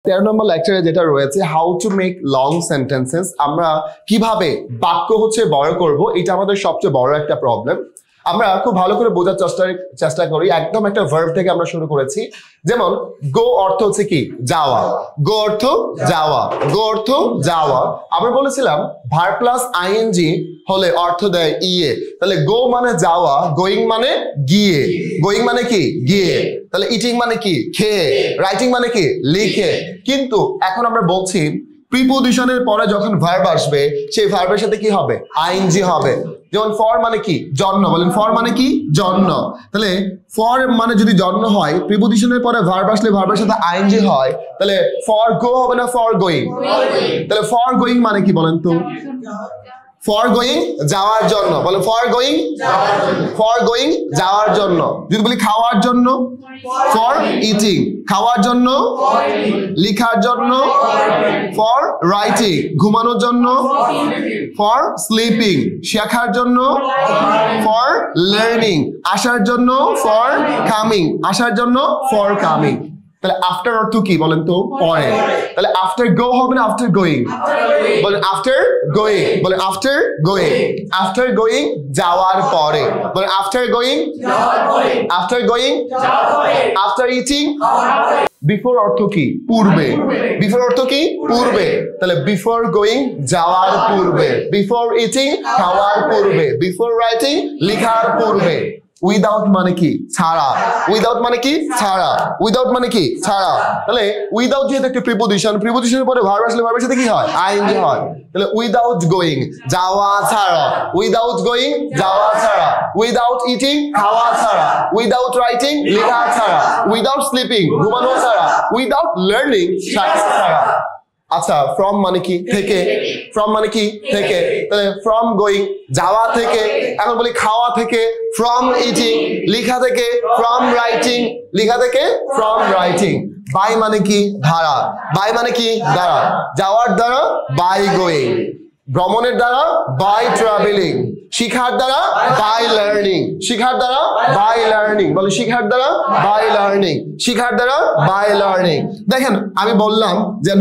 13 নম্বর লেকচারে যেটা রয়েছে how to make long sentences, আমরা কিভাবে বাক্য বড় করব, এটা আমাদের সবচেয়ে বড় একটা প্রবলেম। আমরা খুব ভালো করে বোঝার চেষ্টা করি। একদম একটা ভার্ব থেকে আমরা শুরু করেছি। যেমন গো অর্থ হচ্ছে কি? যাওয়া। গো অর্থ যাওয়া, গো অর্থ যাওয়া। আমরা বলেছিলাম ভার্ব প্লাস আইএনজি হলে অর্থ দেয় ইয়ে। তাহলে গো মানে যাওয়া, গোয়িং মানে গিয়ে, গোয়িং মানে কি? গিয়ে। তাহলে ইটিং মানে কি? খেয়ে। রাইটিং মানে কি? লিখে। কিন্তু এখন আমরা বলছি প্রিপোজিশনের পরে যখন ভার্ব আসবে সেই ভার্বের সাথে কি হবে? আইএনজি হবে। যেমন ফর মানে কি? জন্য। বলেন ফর মানে কি? জন্য। তাহলে ফর মানে যদি জন্য হয়, প্রিপোজিশনের পরে ভার্ব আসলে ভার্বের সাথে আইএনজি হয়, তাহলে ফর গো হবে না ফর গোয়িং? তাহলে ফর গোয়িং মানে কি বলেন তো? ফর গোয়িং যাওয়ার জন্য। বলে ফর গোয়িং, ফর গোয়িং যাওয়ার জন্য। যদি বলি খাওয়ার জন্য, ফর ইটিং। খাওয়ার জন্য, লিখার জন্য, ফর রাইটিং। ঘুমানোর জন্য, ফর স্লিপিং। শেখার জন্য, ফর লার্নিং। আসার জন্য, ফর কামিং। আসার জন্য, ফর কামিং। তাহলে আফটার অর্থ কি বলেন তো? পরে। তাহলে আফটার গো হবে না আফটার গোয়িং? বলেন আফটার গোয়িং। বলেন আফটার গোয়িং। আফটার গোয়িং যাওয়ার পরে। বলেন after going, after going, after eating. Before অর্থ কি? পূর্বে। বিফোর অর্থ কি? পূর্বে। তাহলে বিফোর গোয়িং যাওয়ার পূর্বে, বিফোর ইটিং খাওয়ার পূর্বে, বিফোর রাইটিং লিখার পূর্বে। উইদাউট মানে কি? ছাড়া। উইদাউট মানে কি? ছাড়া। উইদাউট মানে কি? ছাড়া। তাহলে উইদাউট যেহেতু একটা প্রিপোজিশন, প্রিপোজিশনের পরে ভার্ব আসলে ভার্বের সাথে কি হয়? আইএনজি হয়। তাহলে উইদাউট গোয়িং যাওয়া ছাড়া, উইদাউট গোয়িং যাওয়া ছাড়া, উইদাউট ইটিং খাওয়া ছাড়া, উইদাউট রাইটিং লেখা ছাড়া, উইদাউট স্লিপিং ঘুমানো ছাড়া, উইদাউট লার্নিং শেখা ছাড়া। আচ্ছা, ফ্রম মানে কি? থেকে। ফ্রম মানে কি? থেকে। তাহলে ফ্রম গোয়িং যাওয়া থেকে। এখন বলি খাওয়া থেকে, ফ্রম ইটিং। লিখা থেকে, ফ্রম রাইটিং। লিখা থেকে, ফ্রম রাইটিং। বাই মানে কি? দ্বারা। বাই মানে কি? দ্বারা। যাওয়ার দ্বারা বাই গোয়িং। ভ্রমণের দ্বারা বাই ট্রাভেলিং। শিখার দ্বারা বাই লার্নিং। শিখার দ্বারা বাই লার্নিং। বলে শিখার দ্বারা বাই লার্নিং। শিখার দ্বারা বাই লার্নিং। দেখেন আমি বললাম যে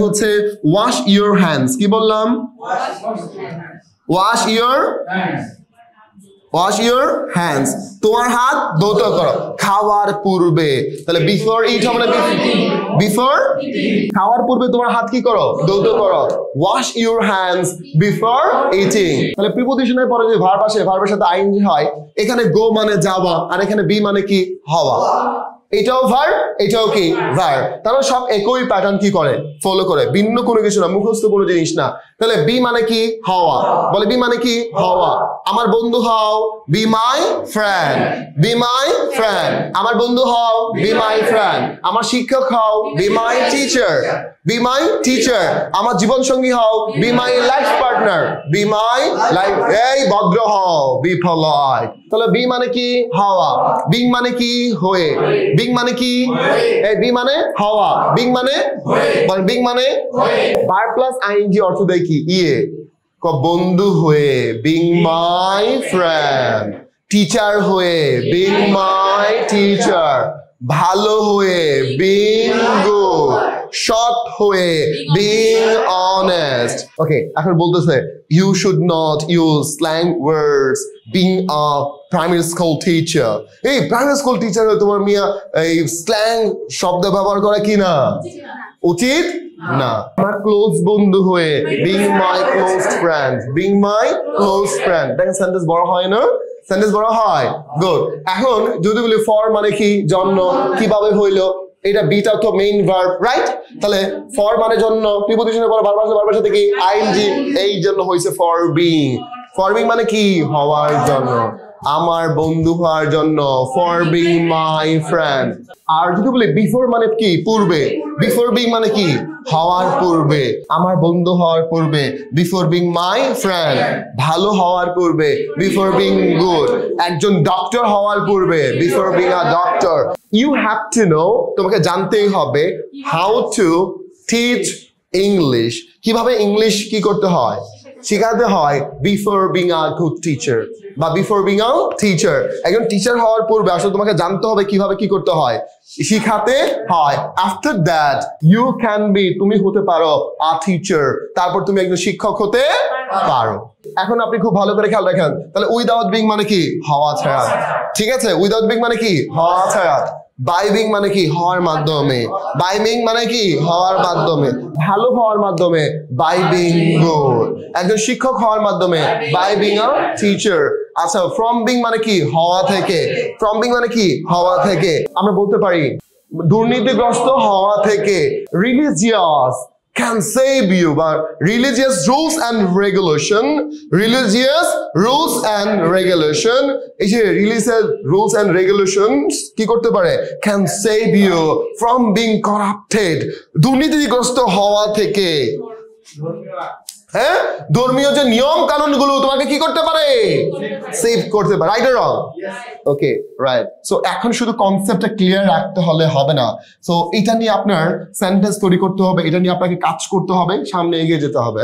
ওয়াশ ইউর হ্যান্ডস। কি বললাম? Wash your, wash your hands. তোমার হাত ধৌত করো খাওয়ার পূর্বে। তাহলে বিফোর ইট হবে না? বিফোর খাওয়ার পূর্বে তোমার হাত কি করো? ধৌত করো। Wash your hands before eating. তাহলে প্রিপোজিশনের পরে যদি ভার্ব আসে, ভার্বের সাথে আইএনজি হয়। এখানে গো মানে যাওয়া, আর এখানে বি মানে কি? হওয়া। এটাও ভার্ব, এটাও কি? ভার্ব। তাহলে সব একই প্যাটার্ন কি করে? ফলো করে। ভিন্ন কোনো কিছু না, মুখস্থ কোনো জিনিস না। তাহলে বি মানে কি? হওয়া। বলে বি মানে কি? হওয়া। আমার বন্ধু হও, B my friend. B my friend. আমার বন্ধু হও, বি মাই ফ্রেন্ড। আমার শিক্ষক হও, B my teacher. B my teacher. আমার জীবন সঙ্গী হও, B my life partner. B my life. এই ভদ্র হও, বি পলাইট। তাহলে বি মানে কি? হওয়া। বিং মানে কি? হয়ে। বিং মানে কি? এই বি মানে হওয়া। বিং মানে বিং মানে ভার্ব প্লাস আইএনজি অর্থ দেয় কি? ইয়ে। বন্ধু হয়ে, বিং মাই ফ্রেন্ড। টিচার হয়ে, বিং মাই টিচার। ভালো হয়ে, বিং গুড। সৎ হয়ে, বিং অনেস্ট। ওকে, এখন বলতেছে you should not use slang words being a primary school teacher. এই প্রাইমারি স্কুল টিচার তোমার মিয়া এই স্ল্যাং শব্দ ব্যবহার করা কি না? উচিত না। আমার ক্লোজ বন্ধু হয়ে, বিং মাই ক্লোজ ফ্রেন্ড। বিং মাই ক্লোজ ফ্রেন্ড। দেখেন সেন্টেন্স বড় হয় না? সেন্টেন্স বড় হয়। গুড। এখন যদি বলি ফর মানে কি? জন্য। কিভাবে হইলো? এটা বিটা তো মেইন ভার্ব, রাইট? তাহলে ফর মানে জন্য, প্রিপোজিশনের পরে ভার্ব আসলে ভার্বের সাথে কি? আইএনজি। এই জন্য হইছে ফর বিং। ফর বিং মানে কি? হওয়ার জন্য। আমার বন্ধু হওয়ার জন্য, ফর বিং মাই ফ্রেন্ড। আর যদি বলি বিফোর মানে কি? পূর্বে। বিফোর বিং মানে কি? হওয়ার পূর্বে। আমার বন্ধু হওয়ার পূর্বে, বিফোর বিং মাই ফ্রেন্ড। ভালো হওয়ার পূর্বে, বিফোর বিং গুড। একজন ডক্টর হওয়ার পূর্বে, before being a doctor. You have to know, তোমাকে জানতেই হবে, হাউ টু টিচ ইংলিশ। কিভাবে ইংলিশ কি করতে হয়? শিখাতে হয় before being a good teacher বা বিফোর বিং আ টিচার। একজন টিচার হওয়ার পূর্বে আসলে তোমাকে জানতে হবে কিভাবে কি করতে হয়, শিখাতে হয়। After that you can be, তুমি হতে পারো আ টিচার, তারপর তুমি একজন শিক্ষক হতে পারো। এখন আপনি খুব ভালো করে খেয়াল রাখেন, তাহলে উইদাউট বিং মানে কি, হওয়া ছাড়া। ঠিক আছে, উইদাউট বিং মানে কি, হওয়া ছাড়া। বাই বিং মানে কি, হওয়ার মাধ্যমে। বাই বিং মানে কি, হওয়ার মাধ্যমে। ভালো হওয়ার মাধ্যমে, বাই বিং গুড। একজন শিক্ষক হওয়ার মাধ্যমে, বাই বিং আ টিচার। আচ্ছা, ফ্রম বিং মানে কি, হওয়া থেকে। ফ্রম বিং মানে কি, হওয়া থেকে। আমরা বলতে পারি দুর্নীতিগ্রস্ত হওয়া থেকে। Religious can save you, but religious rules and regulation, religious rules and regulation, এই যে religious rules and regulations কি করতে পারে, can save you from being corrupted, দুর্নীতিগ্রস্ত হওয়া থেকে। হ্যাঁ, ধর্মীয় যে নিয়ম কানুন গুলো তোমাকে কি করতে পারে, সেভ করতে পারে। Right or wrong? Okay, right. So এখন শুধু কনসেপ্টটা ক্লিয়ার রাখতে হলে হবে না, সো এটা নিয়ে আপনার সেন্টেন্স তৈরি করতে হবে, এটা নিয়ে আপনাকে কাজ করতে হবে, সামনে এগিয়ে যেতে হবে।